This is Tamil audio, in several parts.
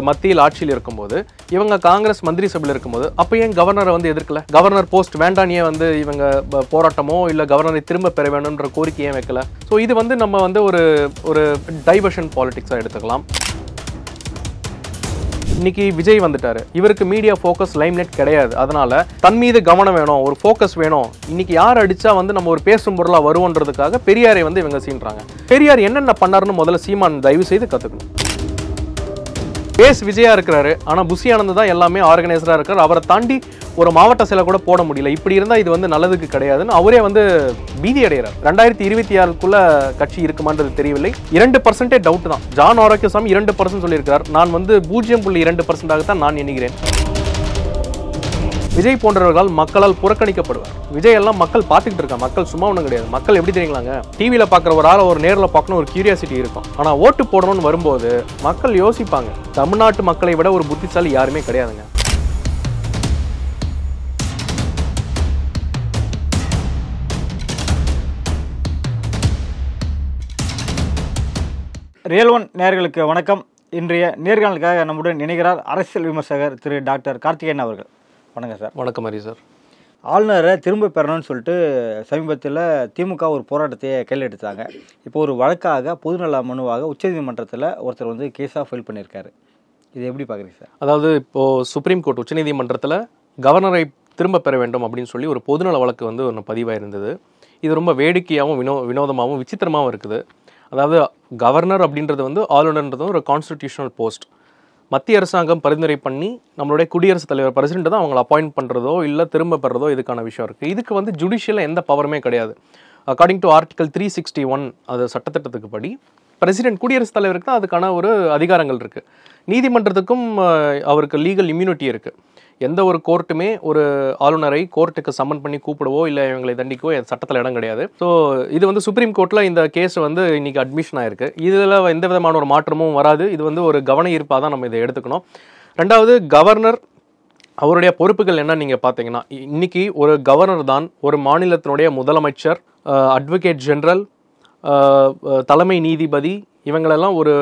மத்தியில் ஆட்சியில் இருக்கும்போது இவங்க காங்கிரஸ் மந்திரி சபையில் இருக்கும்போது அப்போ ஏன் கவர்னரை வந்து எதிர்க்கல? கவர்னர் போஸ்ட் வேண்டானியே வந்து இவங்க போராட்டமோ இல்லை கவர்னரை திரும்ப பெற வேணும்ன்ற கோரிக்கையே வைக்கல. ஸோ இது வந்து நம்ம வந்து ஒரு டைவர்ஷன் பாலிடிக்ஸாக எடுத்துக்கலாம். இன்னைக்கு விஜய் வந்துட்டாரு, இவருக்கு மீடியா ஃபோக்கஸ் லைம்லைட் கிடையாது. அதனால தன் மீது கவனம் வேணும், ஒரு ஃபோக்கஸ் வேணும். இன்னைக்கு யார் அடிச்சா வந்து நம்ம ஒரு பேசும் பொருளாக வருவோன்றதுக்காக பெரியாரை வந்து இவங்க சீன்றாங்க. பெரியார் என்னென்ன பண்ணாருன்னு முதல்ல சீமான் தயவு செய்து கற்றுக்கணும். பேஸ் விஜயா இருக்கிறாரு, ஆனால் புஷி ஆனந்த் தான் எல்லாமே ஆர்கனைசராக இருக்கார். அவரை தாண்டி ஒரு மாவட்ட செயலை கூட போட முடியல. இப்படி இருந்தால் இது வந்து நல்லதுக்கு கிடையாதுன்னு அவரே வந்து பீதி அடைகிறார். 2026க்குள்ள கட்சி இருக்குமான்றது தெரியவில்லை. 2% டவுட் தான். ஜான் ஆரோக்கியசாமி 2% சொல்லியிருக்கிறார். நான் வந்து 0.2% தான் நான் எண்ணுகிறேன். விஜய் போன்றவர்கள் மக்களால் புறக்கணிக்கப்படுவார். விஜய் எல்லாம் மக்கள் பார்த்துக்கிட்டு இருக்காங்க. மக்கள் சும்மா ஒன்றும் கிடையாது. மக்கள் எப்படி தெரியுங்களாங்க, டிவியில் பார்க்குற ஒரு ஆளை ஒரு நேரில் பார்க்கணும் ஒரு கியூரியாசிட்டி இருக்கும். ஆனால் ஓட்டு போடணும்னு வரும்போது மக்கள் யோசிப்பாங்க. தமிழ்நாட்டு மக்களை விட ஒரு புத்திசாலி யாருமே கிடையாதுங்க. ரியல் ஒன் நேயர்களுக்கு வணக்கம். இன்றைய நேர்காணலுக்காக நம்முடன் இணைகிறார் அரசியல் விமர்சகர் திரு டாக்டர் கார்த்திகேயன் அவர்கள். வணக்கம் சார். வணக்கம் ஹரி சார். ஆளுநரை திரும்ப பெறணும்னு சொல்லிட்டு சமீபத்தில் திமுக ஒரு போராட்டத்தையே கையில் எடுத்தாங்க. இப்போ ஒரு வழக்காக பொதுநல மனுவாக உச்சநீதிமன்றத்தில் ஒருத்தர் வந்து கேஸாக ஃபைல் பண்ணியிருக்காரு. இது எப்படி பார்க்குறீங்க சார்? அதாவது இப்போது சுப்ரீம் கோர்ட் உச்சநீதிமன்றத்தில் கவர்னரை திரும்ப பெற வேண்டும் அப்படின்னு சொல்லி ஒரு பொதுநல வழக்கு வந்து ஒன்று பதிவாக இருந்தது. இது ரொம்ப வேடிக்கையாகவும் வினோதமாகவும் விசித்திரமாகவும் இருக்குது. அதாவது கவர்னர் அப்படின்றது வந்து ஆளுநர்ன்றது ஒரு கான்ஸ்டிடியூஷனல் போஸ்ட். மத்திய அரசாங்கம் பரிந்துரை பண்ணி நம்மளுடைய குடியரசுத் தலைவர் பிரசிடென்ட் தான் அவங்களை அப்பாயிண்ட் பண்ணுறதோ இல்லை திரும்ப பெறதோ இதுக்கான விஷயம் இருக்குது. இதுக்கு வந்து ஜுடிஷியலில் எந்த பவருமே கிடையாது. அக்கார்டிங் டு ஆர்டிகல் 361 அது சட்டத்திட்டத்துக்கு படி பிரசிடென்ட் குடியரசுத் தலைவருக்கு தான் அதுக்கான ஒரு அதிகாரங்கள் இருக்குது. நீதிமன்றத்துக்கும் அவருக்கு லீகல் இம்யூனிட்டி இருக்குது. எந்த ஒரு கோர்ட்டுமே ஒரு ஆளுநரை கோர்ட்டுக்கு சம்மன் பண்ணி கூப்பிடவோ இல்லை இவங்களை தண்டிக்கவோ சட்டத்தில் இடம் கிடையாது. ஸோ இது வந்து சுப்ரீம் கோர்ட்டில் இந்த கேஸ் வந்து இன்னைக்கு அட்மிஷன் ஆயிருக்கு. இதில் எந்த விதமான ஒரு மாற்றமும் வராது. இது வந்து ஒரு கவன ஈர்ப்பாக தான் நம்ம இதை எடுத்துக்கணும். ரெண்டாவது, கவர்னர் அவருடைய பொறுப்புகள் என்ன நீங்கள் பார்த்தீங்கன்னா, இன்னைக்கு ஒரு கவர்னர் தான் ஒரு மாநிலத்தினுடைய முதலமைச்சர், அட்வொகேட் ஜெனரல், தலைமை நீதிபதி, இவங்களெல்லாம் ஒரு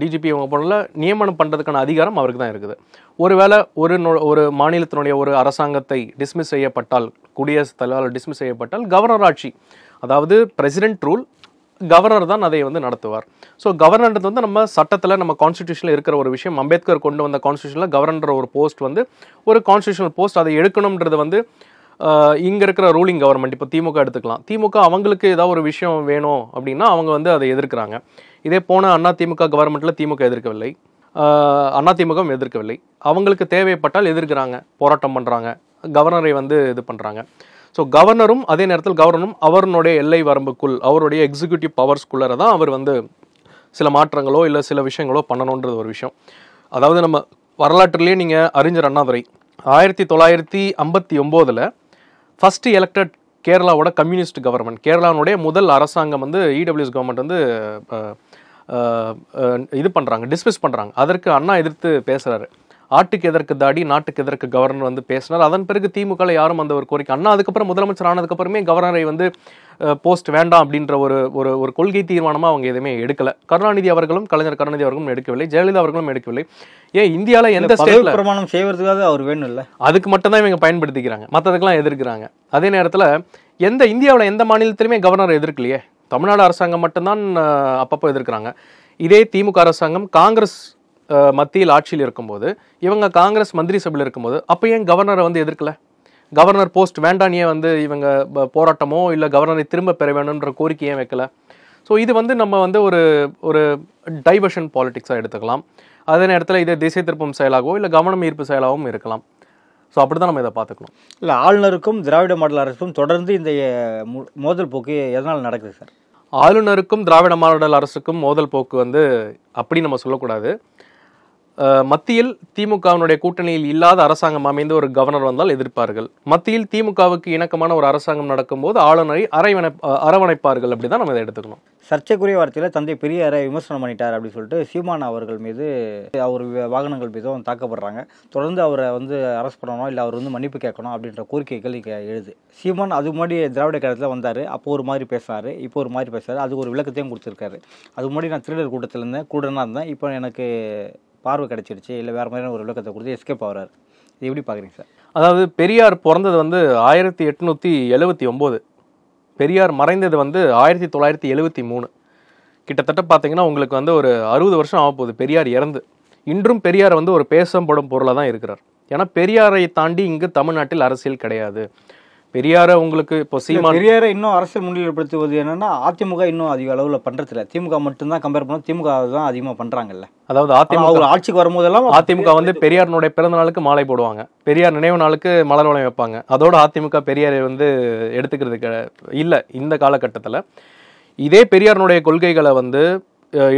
டிஜிபி இவங்க போல நியமனம் பண்ணுறதுக்கான அதிகாரம் அவருக்கு தான் இருக்குது. ஒருவேளை ஒரு மாநிலத்தினுடைய ஒரு அரசாங்கத்தை டிஸ்மிஸ் செய்யப்பட்டால், குடியரசுத் தலைவர் டிஸ்மிஸ் செய்யப்பட்டால் கவர்னர் ஆட்சி, அதாவது பிரசிடென்ட் ரூல், கவர்னர் தான் அதை வந்து நடத்துவார். ஸோ கவர்னர்ன்றது வந்து நம்ம சட்டத்தில் நம்ம கான்ஸ்டிடியூஷனில் இருக்கிற ஒரு விஷயம். அம்பேத்கர் கொண்டு வந்த கான்ஸ்டிடியூஷனில் கவர்னர் ஒரு போஸ்ட் வந்து ஒரு கான்ஸ்டிடியூஷனல் போஸ்ட். அதை எடுக்கணுன்றது வந்து இங்கே இருக்கிற ரூலிங் கவர்மெண்ட், இப்போ திமுக எடுத்துக்கலாம். திமுக அவங்களுக்கு ஏதாவது ஒரு விஷயம் வேணும் அப்படின்னா அவங்க வந்து அதை எதிர்க்கிறாங்க. இதே போன அதிமுக கவர்மெண்ட்டில் திமுக எதிர்க்கவில்லை, அதிமுக எதிர்க்கவில்லை. அவங்களுக்கு தேவைப்பட்டால் எதிர்க்கிறாங்க, போராட்டம் பண்ணுறாங்க, கவர்னரை வந்து இது பண்ணுறாங்க. ஸோ கவர்னரும் அதே நேரத்தில் கவர்னரும் அவருடைய எல்லை வரம்புக்குள் அவருடைய எக்ஸிக்யூட்டிவ் பவர்ஸ்குள்ளே தான் அவர் வந்து சில மாற்றங்களோ இல்லை சில விஷயங்களோ பண்ணணுன்றது ஒரு விஷயம். அதாவது நம்ம வரலாற்றிலேயே நீங்கள் அறிஞர் அண்ணாதுரை 1959 ஃபர்ஸ்ட் எலெக்டட் கேரளாவோட கம்யூனிஸ்ட் கவர்மெண்ட், கேரளாவுடைய முதல் அரசாங்கம் வந்து இடபிள்யூஎஸ் கவர்மெண்ட் வந்து இது பண்ணுறாங்க, டிஸ்மிஸ் பண்ணுறாங்க. அதற்கு அண்ணா எதிர்த்து பேசுகிறாரு. ஆட்டுக்கு எதற்கு தாடி நாட்டுக்கு எதற்கு கவர்னர் வந்து பேசினார். அதன் பிறகு திமுக யாரும் அந்த ஒரு கோரிக்கை, அண்ணா அதுக்கப்புறம் முதலமைச்சர் ஆனதுக்கப்புறமே கவர்னரை வந்து போஸ்ட் வேண்டாம் அப்படின்ற ஒரு கொள்கை தீர்மானமாக அவங்க எதுவுமே எடுக்கலை. கருணாநிதி அவர்களும் கலைஞர் கருணாநிதி அவர்களும் எடுக்கவில்லை, ஜெயலலிதா அவர்களும் எடுக்கவில்லை. ஏன் இந்தியாவில் எந்த ஸ்டேட்ல பிரமாணம் செய்வதற்காக அவர் வேணும் இல்லை, அதுக்கு மட்டும்தான் இவங்க பயன்படுத்திக்கிறாங்க, மற்றதுக்கெல்லாம் எதிர்க்கிறாங்க. அதே நேரத்தில் இந்தியாவில் எந்த மாநிலத்திலுமே கவர்னர் எதிர்க்கலையே, தமிழ்நாடு அரசாங்கம் மட்டும்தான் அப்பப்போ எதிர்க்கிறாங்க. இதே திமுக அரசாங்கம் காங்கிரஸ் மத்தியில் ஆட்சியில் இருக்கும்போது இவங்க காங்கிரஸ் மந்திரி சபையில் இருக்கும்போது அப்போ ஏன் கவர்னரை வந்து எதிர்க்கல? கவர்னர் போஸ்ட் வேண்டானியே வந்து இவங்க போராட்டமோ இல்லை கவர்னரை திரும்ப பெற வேணும்ன்ற கோரிக்கையே வைக்கல. ஸோ இது வந்து நம்ம வந்து ஒரு டைவர்ஷன் பாலிடிக்ஸாக எடுத்துக்கலாம். அதே நேரத்தில் இதை திசை திருப்பும் செயலாகவோ இல்லை கவனம் ஈர்ப்பு செயலாகவும் இருக்கலாம். ஸோ அப்படி தான் நம்ம இதை பார்த்துக்கணும். இல்லை, ஆளுநருக்கும் திராவிட மாடல் அரசுக்கும் தொடர்ந்து இந்த மோதல் போக்கு எதனால் நடக்குது சார்? ஆளுநருக்கும் திராவிட மாடல் அரசுக்கும் மோதல் போக்கு வந்து அப்படி நம்ம சொல்லக்கூடாது. மத்தியில் திமுகவினுடைய கூட்டணியில் இல்லாத அரசாங்கம் அமைந்து ஒரு கவர்னர் வந்தால் எதிர்ப்பார்கள். மத்தியில் திமுகவுக்கு இணக்கமான ஒரு அரசாங்கம் நடக்கும்போது ஆளுநரை அரவணைப்பார்கள். அப்படி தான் நம்ம இதை எடுத்துக்கணும். சர்ச்சைக்குரிய வார்த்தையில் தந்தை பெரியாரை விமர்சனம் பண்ணிட்டார் அப்படின்னு சொல்லிட்டு சீமான் அவர்கள் மீது அவர் வாகனங்கள் மீதும் தாக்கப்படுறாங்க. தொடர்ந்து அவரை வந்து அரெஸ்ட் பண்ணணும், இல்லை அவர் வந்து மன்னிப்பு கேட்கணும் அப்படின்ற கோரிக்கைகள் இங்கே எழுது. சீமான் அது முன்னாடி திராவிட கழகத்தில் வந்தார், அப்போ ஒரு மாதிரி பேசுறாரு, இப்போ ஒரு மாதிரி பேசுறாரு. அதுக்கு ஒரு விளக்கத்தையும் கொடுத்துருக்காரு. அது முன்னாடி நான் திருடர் கூட்டத்தில் இருந்தேன், கூடனா இருந்தேன், இப்போ எனக்கு பார்வை கிடைச்சிருச்சு இல்லை வேறு மாதிரியான ஒரு விளக்கத்தை கொடுத்து எஸ்கேப் ஆகிறாரு. இது எப்படி பார்க்குறீங்க சார்? அதாவது பெரியார் பிறந்தது வந்து 1879, பெரியார் மறைந்தது வந்து 1973. கிட்டத்தட்ட பார்த்தீங்கன்னா உங்களுக்கு வந்து ஒரு 60 வருஷம் ஆக போகுது பெரியார் இறந்து. இன்றும் பெரியார் வந்து ஒரு பேசப்படும் பொருளாக தான் இருக்கிறார். ஏன்னா பெரியாரை தாண்டி இங்கு தமிழ்நாட்டில் அரசியல் கிடையாது. பெரியாரை உங்களுக்கு இப்போ சீமான் பெரியாரை இன்னும் அரசியல் முன்னிலைப்படுத்துவது என்னன்னா அதிமுக இன்னும் அதிக அளவில் பண்ணுறதில்ல. திமுக மட்டும்தான் கம்பேர் பண்ணோம், திமுக தான் அதிகமாக பண்ணுறாங்கல்ல. அதாவது அதிமுக ஆட்சிக்கு வரும்போதெல்லாம் அதிமுக வந்து பெரியாருடைய பிறந்த நாளுக்கு மாலை போடுவாங்க, பெரியார் நினைவு நாளுக்கு மலர் வளையம் வைப்பாங்க. அதோட அதிமுக பெரியாரை வந்து எடுத்துக்கிறது இல்லை. இந்த காலகட்டத்தில் இதே பெரியாருடைய கொள்கைகளை வந்து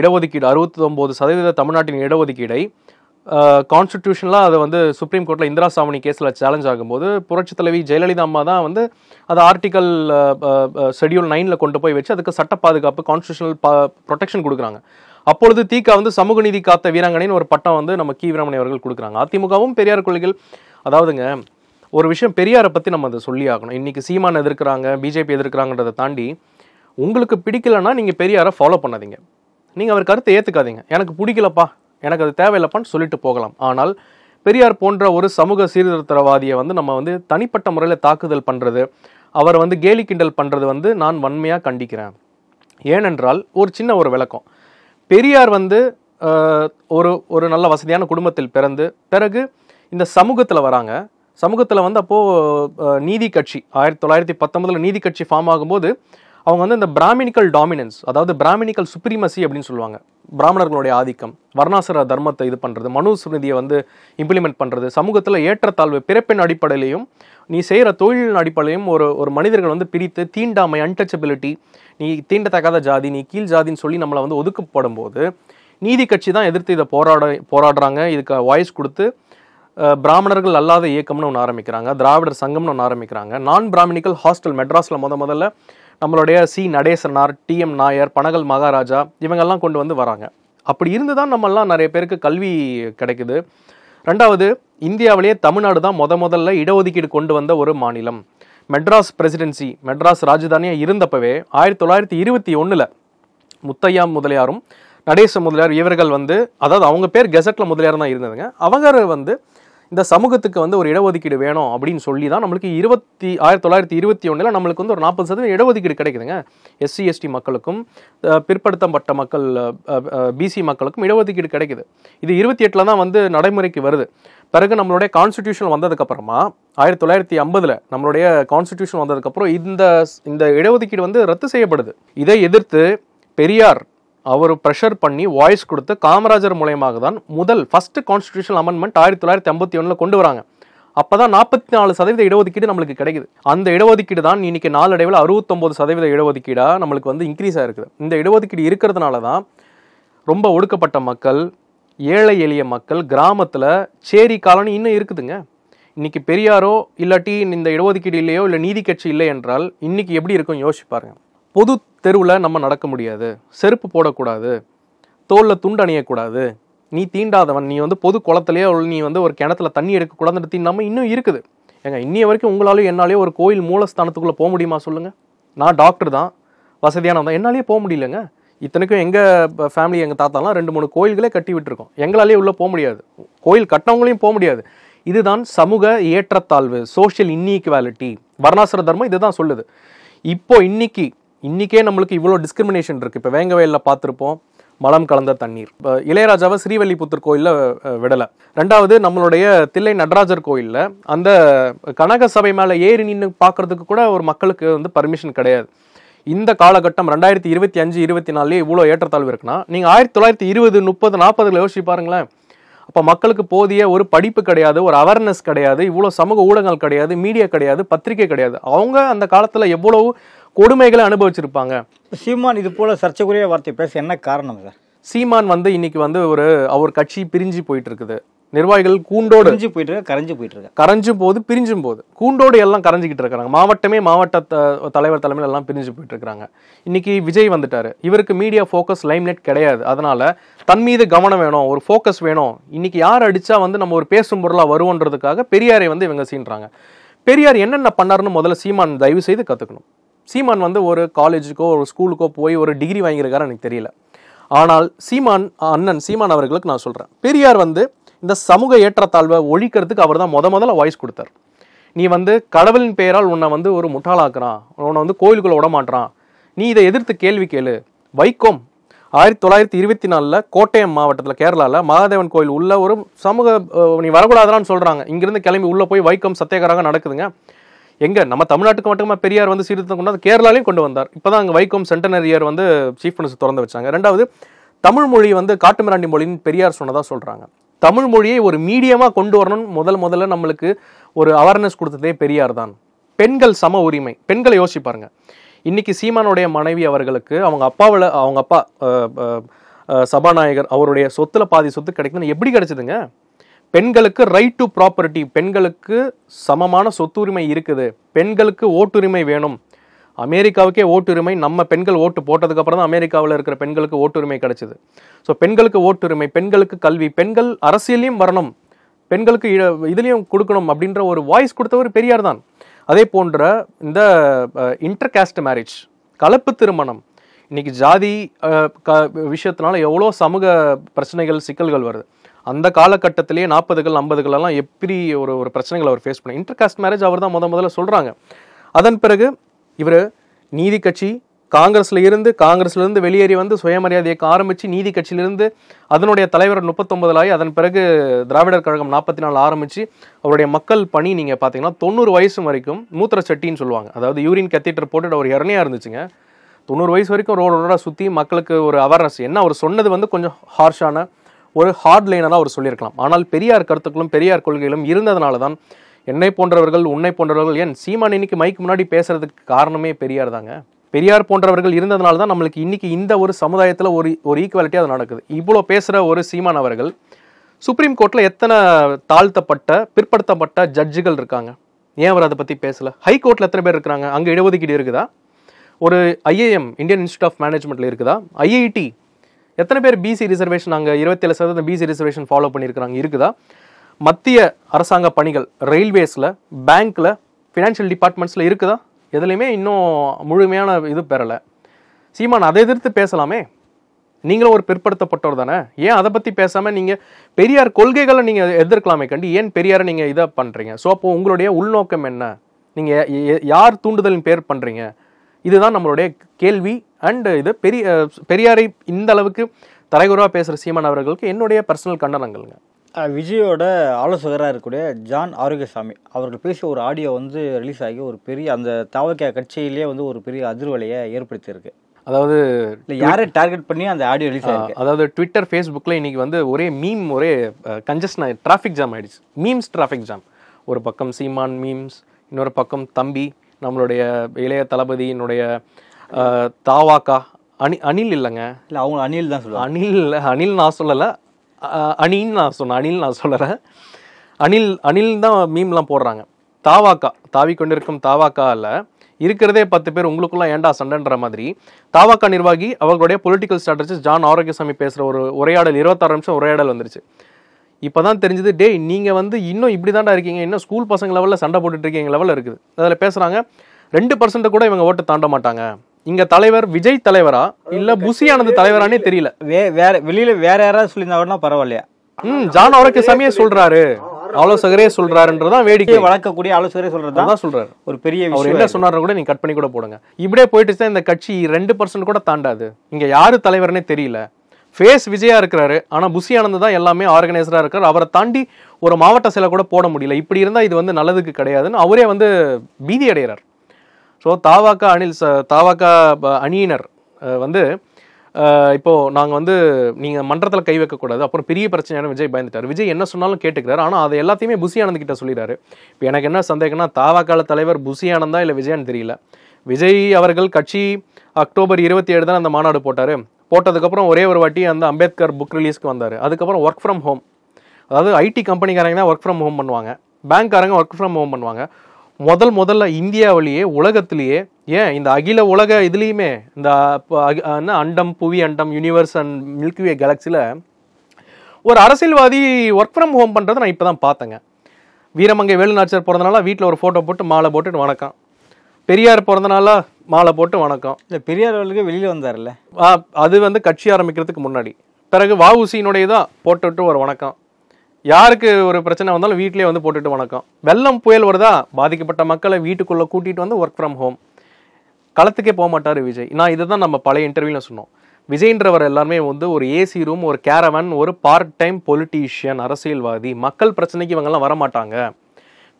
இடஒதுக்கீடு 69% தமிழ்நாட்டின் இடஒதுக்கீடை கான்ஸ்டிடியூஷனலாக அதை வந்து சுப்ரீம் கோர்ட்டில் இந்திரா சாவணி கேஸில் சேலஞ்ச் ஆகும்போது புரட்சி தலைவி ஜெயலலிதா அம்மா தான் வந்து அதை ஆர்டிக்கல் ஷெட்யூல் 9 கொண்டு போய் வச்சு அதுக்கு சட்ட பாதுகாப்பு கான்ஸ்டிடியூஷனல் ப்ரொடெக்ஷன் கொடுக்குறாங்க. அப்பொழுது திக வந்து சமூக நீதி காத்த வீராங்கனைன்னு ஒரு பட்டம் வந்து நம்ம கி வீரமணி அவர்கள் கொடுக்குறாங்க. அதிமுகவும் பெரியார் கொள்கைகள், அதாவதுங்க ஒரு விஷயம் பெரியாரை பற்றி நம்ம அதை சொல்லி ஆகணும். இன்றைக்கி சீமான் எதிர்க்கிறாங்க, பிஜேபி எதிர்க்கிறாங்கன்றதை தாண்டி உங்களுக்கு பிடிக்கலன்னா நீங்கள் பெரியாரை ஃபாலோ பண்ணாதீங்க, நீங்கள் அவர் கருத்தை ஏற்றுக்காதீங்க. எனக்கு பிடிக்கலப்பா, எனக்கு அது தேவையில்லப்பான்னு சொல்லிட்டு போகலாம். ஆனால் பெரியார் போன்ற ஒரு சமூக சீர்திருத்தவாதியை வந்து நம்ம வந்து தனிப்பட்ட முறையில் தாக்குதல் பண்ணுறது, அவர் வந்து கேலி கிண்டல் பண்ணுறது வந்து நான் வன்மையாக கண்டிக்கிறேன். ஏனென்றால் ஒரு சின்ன ஒரு விளக்கம், பெரியார் வந்து ஒரு நல்ல வசதியான குடும்பத்தில் பிறந்து பிறகு இந்த சமூகத்தில் வராங்க. சமூகத்தில் வந்து அப்போது நீதி கட்சி 1919 நீதி கட்சி ஃபார்ம் ஆகும்போது அவங்க வந்து இந்த பிராமினிக்கல் டாமினன்ஸ், அதாவது பிராமினிக்கல் சுப்ரீமசி அப்படின்னு சொல்லுவாங்க, பிராமணர்களுடைய ஆதிக்கம், வர்ணாசிர தர்மத்தை இது பண்ணுறது, மனு ஸ்மிருதியை வந்து இம்ப்ளிமெண்ட் பண்ணுறது, சமூகத்தில் ஏற்றத்தாழ்வு பிறப்பின் அடிப்படையிலையும் நீ செய்கிற தொழிலின் அடிப்படையிலையும் ஒரு மனிதர்கள் வந்து பிரித்து தீண்டாமை, அன்டச்சபிலிட்டி, நீ தீண்டத்தகாத ஜாதி, நீ கீழ் ஜாதின்னு சொல்லி நம்மளை வந்து ஒதுக்கப்படும் போது நீதி கட்சி தான் எதிர்த்து இதை போராடுறாங்க. இதுக்கு வாய்ஸ் கொடுத்து பிராமணர்கள் அல்லாத இயக்கம்னு ஒன்று ஆரம்பிக்கிறாங்க, திராவிடர் சங்கம்னு ஒன்று ஆரம்பிக்கிறாங்க, நான் பிராமணிக்கல் ஹாஸ்டல் மெட்ராஸில் முதல்ல நம்மளுடைய சி நடேசனார், டிஎம் நாயர், பனகல் மகாராஜா இவங்கெல்லாம் கொண்டு வந்து வராங்க. அப்படி இருந்து தான் நம்மெல்லாம் நிறைய பேருக்கு கல்வி கிடைக்குது. ரெண்டாவது, இந்தியாவிலேயே தமிழ்நாடு தான் முதல்ல இடஒதுக்கீடு கொண்டு வந்த ஒரு மாநிலம். மெட்ராஸ் பிரசிடென்சி, மெட்ராஸ் ராஜதானியாக இருந்தப்பவே 1921 முத்தையா முதலியாரும் நடேச முதலியார் இவர்கள் வந்து, அதாவது அவங்க பேர் கெசட்டில் முதலியார் தான் இருந்ததுங்க, அவங்க வந்து இந்த சமூகத்துக்கு வந்து ஒரு இடஒதுக்கீடு வேணும் அப்படின்னு சொல்லி தான் நம்மளுக்கு 1921 நம்மளுக்கு வந்து ஒரு 40% இடஒதுக்கீடு கிடைக்குதுங்க. எஸ்சி எஸ்டி மக்களுக்கும் பிற்படுத்தப்பட்ட மக்கள் பிசி மக்களுக்கும் இடஒதுக்கீடு கிடைக்குது. இது 28 தான் வந்து நடைமுறைக்கு வருது. பிறகு நம்மளுடைய கான்ஸ்டிடியூஷன் வந்ததுக்கப்புறமா 1950 நம்மளுடைய கான்ஸ்டிடியூஷன் வந்ததுக்கப்புறம் இந்த இடஒதுக்கீடு வந்து ரத்து செய்யப்படுது. இதை எதிர்த்து பெரியார் அவர் ப்ரெஷர் பண்ணி வாய்ஸ் கொடுத்து காமராஜர் மூலயமாக தான் ஃபர்ஸ்ட் கான்ஸ்டிடியூஷனல் அமெண்ட்மெண்ட் 1951 கொண்டு வராங்க. அப்போதான் 44% இடஒதுக்கீடு நம்மளுக்கு கிடைக்குது. அந்த இடஒதுக்கீடு தான் இன்னைக்கு நாளடைவில் 69% இடஒதுக்கீடா நம்மளுக்கு வந்து இன்க்ரீஸ் ஆகிருக்குது. இந்த இடஒதுக்கீடு இருக்கிறதுனால தான் ரொம்ப ஒடுக்கப்பட்ட மக்கள், ஏழை எளிய மக்கள், கிராமத்தில் சேரி காலனி இன்னும் இருக்குதுங்க. இன்னைக்கு பெரியாரோ இல்லாட்டி இந்த இடஒதுக்கீடு இல்லையோ இல்லை நீதி கட்சி இல்லை என்றால் இன்னைக்கு எப்படி இருக்கும் யோசிச்சு பாருங்க. பொது தெருவில் நம்ம நடக்க முடியாது, செருப்பு போடக்கூடாது, தோளில் துண்டு அணியக்கூடாது, நீ தீண்டாதவன், நீ வந்து பொது குளத்துலையோ நீ வந்து ஒரு கிணத்துல தண்ணி எடுக்கக்கூடாதுன்னு தீண்டாமல் இன்னும் இருக்குது. ஏங்க இன்னைய வரைக்கும் உங்களாலேயும் என்னாலேயோ ஒரு கோயில் மூலஸ்தானத்துக்குள்ளே போக முடியுமா சொல்லுங்கள்? நான் டாக்டர் தான், வசதியானவன் தான், என்னாலேயே போக முடியலங்க. இத்தனைக்கும் எங்கள் ஃபேமிலி, எங்கள் தாத்தாலாம் 2-3 கோயில்களே கட்டி விட்டுருக்கோம், எங்களாலேயே உள்ளே போக முடியாது, கோயில் கட்டினவங்களையும் போக முடியாது. இதுதான் சமூக ஏற்றத்தாழ்வு, சோஷியல் இன்இக்வாலிட்டி, வர்ணாசிர தர்மம் இதுதான் சொல்லுது. இப்போ இன்னைக்கே நம்மளுக்கு இவ்வளோ டிஸ்கிரிமினேஷன் இருக்குது. இப்போ வேங்கவயலில் பார்த்துருப்போம் மலம் கலந்த தண்ணீர். இப்போ இளையராஜாவை ஸ்ரீவல்லிபுத்தூர் கோயிலில் விடலை. ரெண்டாவது, நம்மளுடைய தில்லை நடராஜர் கோயிலில் அந்த கனக சபை மேலே ஏறி நின்று பார்க்கறதுக்கு கூட ஒரு மக்களுக்கு வந்து பர்மிஷன் கிடையாது. இந்த காலகட்டம் 2025-24 இவ்வளோ ஏற்றத்தாழ்வு இருக்குன்னா நீங்கள் 1920, 30, 40 யோசிச்சு பாருங்களேன். அப்போ மக்களுக்கு போதிய ஒரு படிப்பு கிடையாது, ஒரு அவேர்னஸ் கிடையாது, இவ்வளோ சமூக ஊடகங்கள் கிடையாது, மீடியா கிடையாது, பத்திரிகை கிடையாது. அவங்க அந்த காலத்தில் எவ்வளவு கொடுமைகளை அனுபவிச்சிருப்பாங்க. சீமான் இது போல சர்ச்சைக்குரிய வார்த்தை பேச என்ன காரணம் சார்? சீமான் வந்து இன்னைக்கு வந்து அவர் கட்சி பிரிஞ்சு போயிட்டு இருக்குது. நிர்வாகிகள் கூண்டோடு கரைஞ்சும் போது பிரிஞ்சும் போது கூண்டோடு எல்லாம் கரைஞ்சிக்கிட்டு இருக்கிறாங்க. மாவட்ட தலைவர் தலைமையில் எல்லாம் பிரிஞ்சு போயிட்டு இருக்கிறாங்க. இன்னைக்கு விஜய் வந்துட்டாரு, இவருக்கு மீடியா ஃபோக்கஸ் லைம்லைட் கிடையாது. அதனால தன் மீது கவனம் வேணும், ஒரு ஃபோக்கஸ் வேணும். இன்னைக்கு யார் அடிச்சா வந்து நம்ம ஒரு பேசும் பொருளாக வருவோன்றதுக்காக பெரியாரை வந்து இவங்க சீன்றாங்க. பெரியார் என்னென்ன பண்ணாருன்னு முதல்ல சீமான் தயவு செய்து கற்றுக்கணும். சீமான் வந்து ஒரு காலேஜுக்கோ ஒரு ஸ்கூலுக்கோ போய் ஒரு டிகிரி வாங்கியிருக்காரு எனக்கு தெரியல. ஆனால் அண்ணன் சீமான் அவர்களுக்கு நான் சொல்கிறேன், பெரியார் வந்து இந்த சமூக ஏற்றத்தாழ்வை ஒழிக்கிறதுக்கு அவர் தான் முதல்ல வாய்ஸ் கொடுத்தார். நீ வந்து கடவுளின் பெயரால் உன்னை வந்து ஒரு முட்டாளாக்குறான், உன்னை வந்து கோயிலுக்குள்ளே விட மாட்டான், நீ இதை எதிர்த்து கேள்வி கேளு. வைக்கோம் 1924 கோட்டயம் மாவட்டத்தில் கேரளாவில் மகாதேவன் கோயில் உள்ள ஒரு சமூக நீ வரக்கூடாதான்னு சொல்கிறாங்க. இங்கிருந்து கிளம்பி உள்ளே போய் வைக்கம் சத்தியாகிரகம் நடக்குதுங்க. எங்கே நம்ம தமிழ்நாட்டுக்கு மட்டுமே பெரியார் வந்து சீர்திருத்தம் கொண்டு வந்து கேரளாலையும் கொண்டு வந்தார். இப்போ தான் அங்கே வைக்கம் சென்டனரி இயர் வந்து சீஃப் மினிஸ்டர் திறந்து வச்சாங்க. ரெண்டாவது, தமிழ் மொழி வந்து காட்டுமிராண்டி மொழின்னு பெரியார் சொன்னதாக சொல்கிறாங்க. தமிழ் மொழியை ஒரு மீடியமாக கொண்டு வரணும்னு முதல்ல நம்மளுக்கு ஒரு அவேர்னஸ் கொடுத்ததே பெரியார் தான். பெண்கள் சம உரிமை, பெண்களை யோசிச்சு பாருங்க. இன்னைக்கு சீமானுடைய மனைவி அவர்களுக்கு அவங்க அப்பா சபாநாயகர் அவருடைய சொத்துல பாதி சொத்து கிடைக்குதுன்னு எப்படி கிடைச்சதுங்க? பெண்களுக்கு ரைட் டு ப்ராப்பர்ட்டி, பெண்களுக்கு சமமான சொத்துரிமை இருக்குது, பெண்களுக்கு ஓட்டுரிமை வேணும். அமெரிக்காவுக்கே ஓட்டுரிமை, நம்ம பெண்கள் ஓட்டு போட்டதுக்கு அப்புறம் தான் அமெரிக்காவில் இருக்கிற பெண்களுக்கு ஓட்டுரிமை கிடைச்சது. ஸோ பெண்களுக்கு ஓட்டுரிமை, பெண்களுக்கு கல்வி, பெண்கள் அரசியலையும் வரணும், பெண்களுக்கு இதுலையும் கொடுக்கணும் அப்படின்ற ஒரு வாய்ஸ் கொடுத்தவர் பெரியார் தான். அதே போன்ற இந்த இன்டர்காஸ்ட் மேரேஜ், கலப்பு திருமணம், இன்னைக்கு ஜாதி விஷயத்தினால எவ்வளோ சமூக பிரச்சனைகள் சிக்கல்கள் வருது. அந்த காலகட்டத்திலேயே 40கள் 50களெல்லாம் எப்படி ஒரு பிரச்சனைகள் அவர் ஃபேஸ் பண்ண. இன்டர்காஸ்ட் மேரேஜ் அவர் தான் முதல்ல சொல்கிறாங்க. அதன் பிறகு இவர் நீதி கட்சி காங்கிரஸ்லேருந்து வெளியேறி வந்து சுயமரியாதை இயக்கம் ஆரம்பித்து நீதி கட்சியிலிருந்து அதனுடைய தலைவர் 39 ஆகி அதன் பிறகு திராவிடர் கழகம் 44 ஆரம்பித்து அவருடைய மக்கள் பணி நீங்கள் பார்த்தீங்கன்னா 90 வயசு வரைக்கும் மூத்திர சட்டின்னு சொல்லுவாங்க. அதாவது யூரின் கத்தீட்டர் போட்டுட்டு அவர் இறனையாக இருந்துச்சுங்க. 90 வயசு வரைக்கும் ரோடோட சுற்றி மக்களுக்கு ஒரு அவேர்னஸ். என்ன அவர் சொன்னது வந்து கொஞ்சம் ஹார்ஷான ஒரு ஹார்ட் லைனராக அவர் சொல்லியிருக்கலாம். ஆனால் பெரியார் கருத்துக்களும் பெரியார் கொள்கைகளும் இருந்ததுனால தான் என்னை போன்றவர்கள், உன்னை போன்றவர்கள், ஏன் சீமான் இன்னைக்கு மைக்கு முன்னாடி பேசுறதுக்கு காரணமே பெரியார் தாங்க. பெரியார் போன்றவர்கள் இருந்ததுனால தான் நம்மளுக்கு இன்னைக்கு இந்த ஒரு சமுதாயத்தில் ஒரு ஈக்குவாலிட்டி அது நடக்குது. இவ்வளோ பேசுகிற ஒரு சீமான் அவர்கள் சுப்ரீம் கோர்ட்டில் எத்தனை தாழ்த்தப்பட்ட பிற்படுத்தப்பட்ட ஜட்ஜுகள் இருக்காங்க, ஏன் அவர் அதை பற்றி பேசலை? ஹை கோர்ட்டில் எத்தனை பேர் இருக்கிறாங்க, அங்கே இடஒதுக்கீடு இருக்குதா? ஒரு IIM இந்தியன் இன்ஸ்டியூட் ஆஃப் மேனேஜ்மெண்ட்டில் இருக்குதா? IIT எத்தனை பேர் பிசி ரிசர்வேஷன், அங்கே 27% பிசி ரிசர்வேஷன் ஃபாலோ பண்ணியிருக்கிறாங்க, இருக்குதா? மத்திய அரசாங்க பணிகள் ரயில்வேஸில், பேங்க்கில், ஃபினான்ஷியல் டிபார்ட்மெண்ட்ஸில் இருக்குதா? எதுலையுமே இன்னும் முழுமையான இது பெறலை. சீமான் அதை எதிர்த்து பேசலாமே, நீங்களும் ஒரு பிற்படுத்தப்பட்டவர் தானே, ஏன் அதை பற்றி பேசாமல் நீங்கள் பெரியார் கொள்கைகளை நீங்கள் எதிர்க்கலாமே கண்டி, ஏன் பெரியாரை நீங்கள் இதை பண்ணுறீங்க? ஸோ அப்போது உங்களுடைய உள்நோக்கம் என்ன? நீங்கள் யார் தூண்டுதலின் பேர் பண்ணுறீங்க? இதுதான் நம்மளுடைய கேள்வி. அண்ட் இது பெரியாரை இந்த அளவுக்கு தரைகுறவாக பேசுகிற சீமான் அவர்களுக்கு என்னுடைய பர்சனல் கண்டனங்கள்ங்க. விஜயோட ஆலோசகராக இருக்கக்கூடிய ஜான் ஆரோக்கியசாமி அவர்கள் பேசிய ஒரு ஆடியோ வந்து ரிலீஸ் ஆகி ஒரு பெரிய அந்த தாவக கட்சியிலேயே வந்து ஒரு பெரிய அதிர்வலையை ஏற்படுத்தியிருக்கு. அதாவது யாரை டார்கெட் பண்ணி அந்த ஆடியோ ரிலீஸ் ஆயிருக்கு. அதாவது ட்விட்டர், ஃபேஸ்புக்கில் இன்னைக்கு வந்து ஒரே கன்ஜஸ்ட் டிராஃபிக் ஜாம் ஆயிடுச்சு. Memes traffic jam. ஒரு பக்கம் சீமான் மீம்ஸ், இன்னொரு பக்கம் தம்பி நம்மளுடைய இளைய தளபதியினுடைய தாவாக்கா அனில் இல்லைங்க, இல்லை அவங்க அனில் தான் சொல்லுவாங்க. அனில் நான் சொல்லலை, அணின்னு நான் சொன்னேன், அனில் நான் சொல்லுறேன். அனில் தான் மீம்லாம் போடுறாங்க. தாவி கொண்டிருக்கும் தாவாக்காவில் இருக்கிறதே 10 பேர், உங்களுக்குள்ள ஏண்டா சண்டைன்ற மாதிரி தாவாக்கா நிர்வாகி அவர்களுடைய பொலிட்டிக்கல் ஸ்ட்ராட்டஜிஸ்ட் ஜான் ஆரோக்கியசாமி பேசுகிற ஒரு உரையாடல் 26 நிமிஷம் உரையாடல் வந்துருச்சு. இப்போ தான் தெரிஞ்சது, டேய் நீங்கள் வந்து இன்னும் இப்படி தாண்டா இருக்கீங்க, இன்னும் ஸ்கூல் பசங்க லெவலில் சண்டை போட்டுட்டு இருக்கீங்க லெவலில் இருக்குது. அதில் பேசுகிறாங்க 2% கூட இவங்க ஓட்டு தாண்ட மாட்டாங்க. இங்க தலைவர் விஜய் தலைவரா இல்ல புசி ஆனந்த் தலைவரானே தெரியல. வேற வெளியில வேற யாராவது சொல்லியிருந்தா பரவாயில்லையா? ஜான் ஆரோக்கியசாமியே சொல்றாரு, ஆலோசகரே சொல்றாருன்றதான் வேடிக்கை. வளர்க்கக்கூடிய ஆலோசகரே சொல்றதுதான் சொல்றாரு. ஒரு பெரிய அவர் என்ன சொன்னாரு கூட நீங்க கட் பண்ணி கூட போடுங்க. இப்படியே போயிட்டு இந்த கட்சி 2% கூட தாண்டாது. இங்க யாரு தலைவர்னே தெரியல. ஃபேஸ் விஜயா இருக்கிறாரு, ஆனா புசி ஆனந்த் தான் எல்லாமே ஆர்கனைசரா இருக்காரு. அவரை தாண்டி ஒரு மாவட்ட செயலை கூட போட முடியல. இப்படி இருந்தா இது வந்து நல்லதுக்கு கிடையாதுன்னு அவரே வந்து பீதி அடைகிறார். ஸோ தாவாக்கா அணியினர் வந்து இப்போது நாங்கள் வந்து நீங்கள் மன்றத்தில் கை வைக்கக்கூடாது, அப்புறம் பெரிய பிரச்சனையான விஜய் பயந்துட்டார். விஜய் என்ன சொன்னாலும் கேட்டுக்கிறார், ஆனால் அதை எல்லாத்தையுமே புசி ஆனந்த் கிட்ட சொல்லிடுறாரு. இப்போ எனக்கு என்ன சந்தேகம்னா, தாவாக்கால தலைவர் புசி ஆனந்தா இல்லை விஜயான்னு தெரியல. விஜய் அவர்கள் கட்சி அக்டோபர் 27 தான் அந்த மாநாடு போட்டதுக்கப்புறம் ஒரே ஒரு வாட்டி அந்த அம்பேத்கர் புக் ரிலீஸ்க்கு வந்தார். அதுக்கப்புறம் ஒர்க் ஃப்ரம் ஹோம், அதாவது ஐடி கம்பெனிக்காரங்க தான் ஒர்க் ஃப்ரம் ஹோம் பண்ணுவாங்க, பேங்க்காரங்க ஒர்க் ஃப்ரம் ஹோம் பண்ணுவாங்க. முதல்ல இந்தியாவிலேயே உலகத்திலேயே ஏன் இந்த அகில உலக இதுலேயுமே இந்த அண்டம், புவி அண்டம், யூனிவர்ஸ் அண்ட் மில்கிவே கேலக்சியில் ஒரு அரசியல்வாதி ஒர்க் ஃப்ரம் ஹோம் பண்ணுறதை நான் இப்போ தான் பார்த்தேங்க. வீரமங்கை வேலுநாச்சியார் பிறந்தனால வீட்டில் ஒரு ஃபோட்டோ போட்டு மாலை போட்டுட்டு வணக்கம். பெரியார் பிறந்த நாளா மாலை போட்டு வணக்கம். இல்லை, பெரியார் அவர்களுக்கு வெளியில் வந்தார்ல, அது வந்து கட்சி ஆரம்பிக்கிறதுக்கு முன்னாடி. பிறகு வஉசியினுடைய தான் போட்டுட்டு ஒரு வணக்கம். யாருக்கு ஒரு பிரச்சனை வந்தாலும் வீட்டிலே வந்து போட்டுட்டு வணக்கம். வெள்ளம் புயல் வருதா, பாதிக்கப்பட்ட மக்களை வீட்டுக்குள்ளே கூட்டிகிட்டு வந்து ஒர்க் ஃப்ரம் ஹோம். களத்துக்கே போக மாட்டார் விஜய். நான் இதை தான் நம்ம பழைய இன்டர்வியூவில் சொன்னோம். விஜய்ன்றவர் எல்லாருமே வந்து ஒரு ஏசி ரூம், ஒரு கேரவன், ஒரு பார்ட் டைம் பொலிட்டீஷியன், அரசியல்வாதி. மக்கள் பிரச்சனைக்கு இவங்கெல்லாம் வரமாட்டாங்க.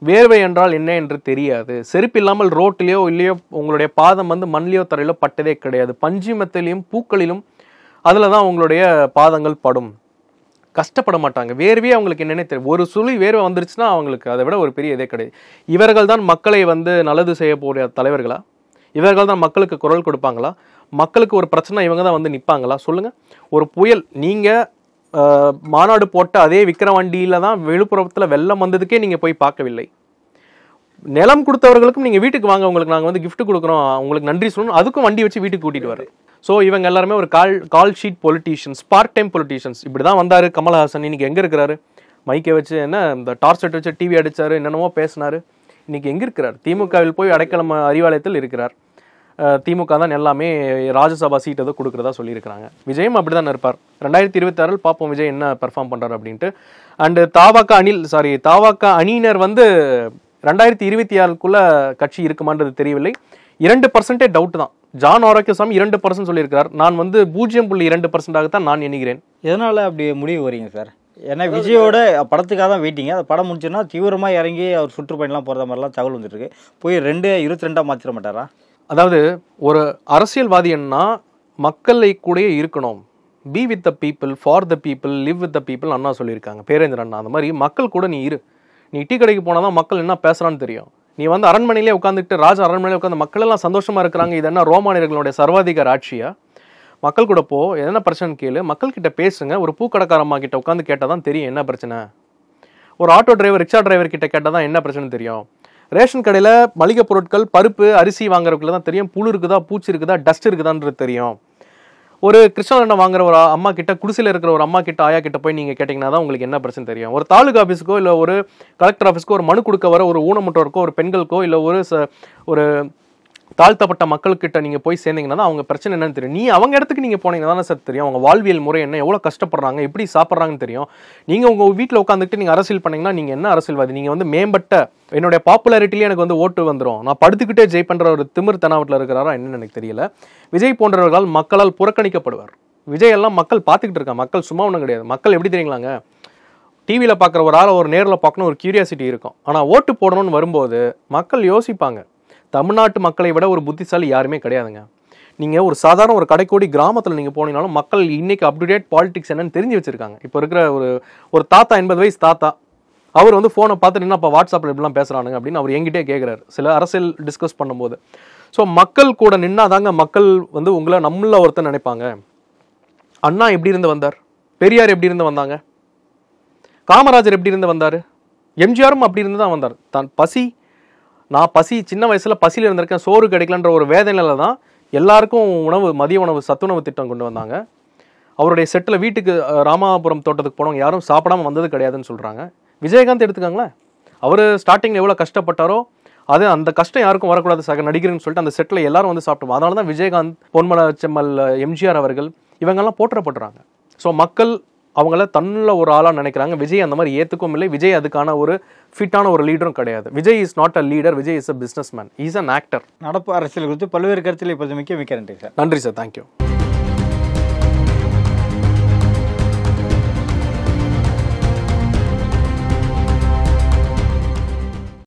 வேர்வை என்றால் என்ன என்று தெரியாது. செருப்பு இல்லாமல் ரோட்டிலேயோ இல்லையோ உங்களுடைய பாதம் வந்து மண்ணிலையோ தரையிலோ பட்டதே கிடையாது. பஞ்சுமத்திலையும் பூக்களிலும் அதில் தான் உங்களுடைய பாதங்கள் படும். கஷ்டப்பட மாட்டாங்க. வேர்வையே அவங்களுக்கு என்னென்னே தெரியும். ஒரு சுழி வேர்வை வந்துருச்சுன்னா அவங்களுக்கு அதை விட ஒரு பெரிய இதே கிடையாது. இவர்கள் தான் மக்களை வந்து நல்லது செய்ய போகிற தலைவர்களா? இவர்கள் தான் மக்களுக்கு குரல் கொடுப்பாங்களா? மக்களுக்கு ஒரு பிரச்சனை இவங்க தான் வந்து நிற்பாங்களா? சொல்லுங்கள். ஒரு புயல், நீங்கள் மாநாடு போட்ட அதே விக்கிரவாண்டியில் தான் விழுப்புரத்தில் வெள்ளம் வந்ததுக்கே நீங்கள் போய் பார்க்கவில்லை. நிலம் கொடுத்தவர்களுக்கும் நீங்கள் வீட்டுக்கு வாங்க, உங்களுக்கு நாங்கள் வந்து கிஃப்ட் கொடுக்குறோம், உங்களுக்கு நன்றி சொல்லணும், அதுக்கும் வண்டி வச்சு வீட்டுக்கு கூட்டிகிட்டு வர. ஸோ இவங்க எல்லாருமே ஒரு call sheet politicians, part time politicians. இப்படி தான் வந்தார் கமல்ஹாசன். இன்னைக்கு எங்கே இருக்கிறாரு? மைக்கை வச்சு என்ன இந்த டார்ச் செட் வச்சு டிவி அடித்தார், என்னென்னமோ பேசினார். இன்னைக்கு எங்கே இருக்கிறார்? திமுகவில் போய் அடைக்கலம் அறிவாலயத்தில் இருக்கிறார். திமுக தான் எல்லாமே ராஜ்யசபா சீட் எதோ கொடுக்குறதா சொல்லியிருக்கிறாங்க. விஜயும் அப்படி தான் இருப்பார். 2026 பார்ப்போம் விஜய் என்ன பெர்ஃபார்ம் பண்ணுறாரு அப்படின்ட்டு. அண்டு தாவாக்கா அணியினர் வந்து 2026க்குள்ள கட்சி இருக்குமான்றது தெரியவில்லை. 2% டவுட் தான். ஜான் ஆரோக்கியசாமி 2% சொல்லியிருக்கிறார். நான் வந்து 0.2% தான் நான் எண்ணுகிறேன். எதனால் அப்படி முடிவு வரீங்க சார்? ஏன்னா விஜயோட படத்துக்காக தான் வெயிட்டிங்க. அந்த படம் முடிச்சுன்னா தீவிரமாக இறங்கி அவர் சுற்றுப்பயணம்லாம் போகிறத மாதிரிலாம் தகவல் வந்துட்டுருக்கு. போய் 22 மாற்றிட மாட்டாரா? அதாவது ஒரு அரசியல்வாதின்னா மக்களை கூடயே இருக்கணும். Be with the people, for the people, live with the people Anna சொல்லியிருக்காங்க, பேரேந்திர அண்ணா. அந்த மாதிரி மக்கள் கூட நீ இரு. நீ டீ கடைக்கு போனால் தான் மக்கள் என்ன பேசுகிறான்னு தெரியும். நீ வந்து அரண்மனையிலே உட்காந்துட்டு ராஜா அரண்மனையிலே உட்காந்து மக்கள் எல்லாம் சந்தோஷமாக இருக்கிறாங்க, இது என்ன ரோமானியர்களுடைய சர்வாதிகார ஆட்சியா? மக்கள் கூட போ, என்ன பிரச்சனை கேளு, மக்கள்கிட்ட பேசுங்க. ஒரு பூக்கடைக்காரம்மா கிட்ட உட்காந்து கேட்டால் தான் தெரியும் என்ன பிரச்சனை. ஒரு ஆட்டோ டிரைவர், ரிக்ஷா டிரைவர் கிட்ட கேட்டால் தான் என்ன பிரச்சனை தெரியும். ரேஷன் கடையில் மளிகை பொருட்கள், பருப்பு, அரிசி வாங்குறவங்களுக்கு தான் தெரியும் புழு இருக்குதா, பூச்சி இருக்குதா, டஸ்ட் இருக்குதான்றது தெரியும். ஒரு கிருஷ்ணாண்டம் வாங்குற ஒரு அம்மா கிட்ட, குடிசையில் இருக்கிற ஒரு அம்மா கிட்ட, ஆயா கிட்ட போய் நீங்கள் கேட்டிங்கன்னா தான் உங்களுக்கு என்ன பிரச்சனை தெரியும். ஒரு தாலுகா ஆஃபீஸுக்கோ இல்லை ஒரு கலெக்டர் ஆஃபீஸ்க்கோ ஒரு மனு கொடுக்க வர ஒரு ஊனமுற்றோருக்கோ, ஒரு பெண்களுக்கோ, இல்லை ஒரு தாழ்த்தப்பட்ட மக்கள்கிட்ட நீங்கள் போய் சேர்ந்தீங்கன்னா தான் அவங்க பிரச்சனை என்னன்னு தெரியும். நீ அவங்க இடத்துக்கு நீங்கள் போனீங்கன்னா தானே சார் தெரியும் அவங்க வாழ்வியல் முறை என்ன, எவ்வளோ கஷ்டப்படுறாங்க, எப்படி சாப்பிட்றாங்கன்னு தெரியும். நீங்கள் உங்கள் வீட்டில் உட்காந்துட்டு நீங்கள் அரசியல் பண்ணீங்கன்னா நீங்கள் என்ன அரசியல்வாதி? நீங்கள் வந்து மேம்பட்ட என்னுடைய பாப்புலாரிட்டிலேயே எனக்கு வந்து ஓட்டு வந்துடும், நான் படுத்துக்கிட்டே ஜெய் பண்ணுற ஒரு திமிர் தனாவட்டில் இருக்கிறாரா என்னன்னு எனக்கு தெரியல. விஜய் போன்றவர்களால் மக்களால் புறக்கணிக்கப்படுவார். விஜய் எல்லாம் மக்கள் பார்த்துக்கிட்டு இருக்காங்க. மக்கள் சும்மா ஒன்றும் கிடையாது. மக்கள் எப்படி தெரியுங்களாங்க, டிவியில் பார்க்குற ஒரு ஆளை ஒரு நேரில் பார்க்கணும் ஒரு கியூரியாசிட்டி இருக்கும். ஆனால் ஓட்டு போடணும்னு வரும்போது மக்கள் யோசிப்பாங்க. தமிழ்நாட்டு மக்களை விட ஒரு புத்திசாலி யாருமே கிடையாதுங்க. நீங்கள் ஒரு சாதாரண ஒரு கடைக்கோடி கிராமத்தில் நீங்கள் போனீங்கனாலும் மக்கள் இன்னைக்கு அப்டுடேட் பாலிடிக்ஸ் என்னன்னு தெரிஞ்சு வச்சிருக்காங்க. இப்போ இருக்கிற ஒரு தாத்தா, 80 வயசு தாத்தா, அவர் வந்து ஃபோனை பார்த்துட்டு அப்போ வாட்ஸ்அப்பில் இப்படிலாம் பேசுகிறானுங்க அப்படின்னு அவர் எங்கிட்டே கேட்குறாரு சில அரசியல் டிஸ்கஸ் பண்ணும்போது. ஸோ மக்கள் கூட நின்னாதாங்க மக்கள் வந்து உங்களை நம்மள ஒருத்தர் நினைப்பாங்க. அண்ணா எப்படி இருந்து வந்தார், பெரியார் எப்படி இருந்து வந்தாங்க, காமராஜர் எப்படி இருந்து வந்தார், எம்ஜிஆரும் அப்படி இருந்து தான் வந்தார். நான் சின்ன வயசில் பசியில் இருந்திருக்கேன், சோறு கிடைக்கலன்ற ஒரு வேதனையில் தான் எல்லாருக்கும் மதிய உணவு, சத்துணவு திட்டம் கொண்டு வந்தாங்க. அவருடைய செட்டில் வீட்டுக்கு ராமாபுரம் தோட்டத்துக்கு போனவங்க யாரும் சாப்பிடாம வந்தது கிடையாதுன்னு சொல்கிறாங்க. விஜயகாந்த் எடுத்துக்காங்களேன், அவர் ஸ்டார்டிங்கில் எவ்வளோ கஷ்டப்பட்டாரோ அந்த கஷ்டம் யாருக்கும் வரக்கூடாது சக நடிகர்னு சொல்லிட்டு அந்த செட்டில் எல்லாரும் வந்து சாப்பிட்டோம். அதனால தான் விஜயகாந்த், பொன்மன செம்மல், எம்ஜிஆர் அவர்கள் இவங்கெல்லாம் போற்றப்படுறாங்க. ஸோ மக்கள் அவங்கள தன்னுள்ள ஒரு ஆளாக நினைக்கிறாங்க. விஜய் அந்த மாதிரி ஏற்றுக்கவும் இல்லை. விஜய் அதுக்கான ஒரு ஃபிட்டான ஒரு லீடரும் கிடையாது. Vijay is not a leader, Vijay is a business man, is an actor. நடப்பு அரசியல் குறித்து பல்வேறு கருத்தில் இப்போது மிக்க நன்றி சார். நன்றி சார், தேங்க்யூ.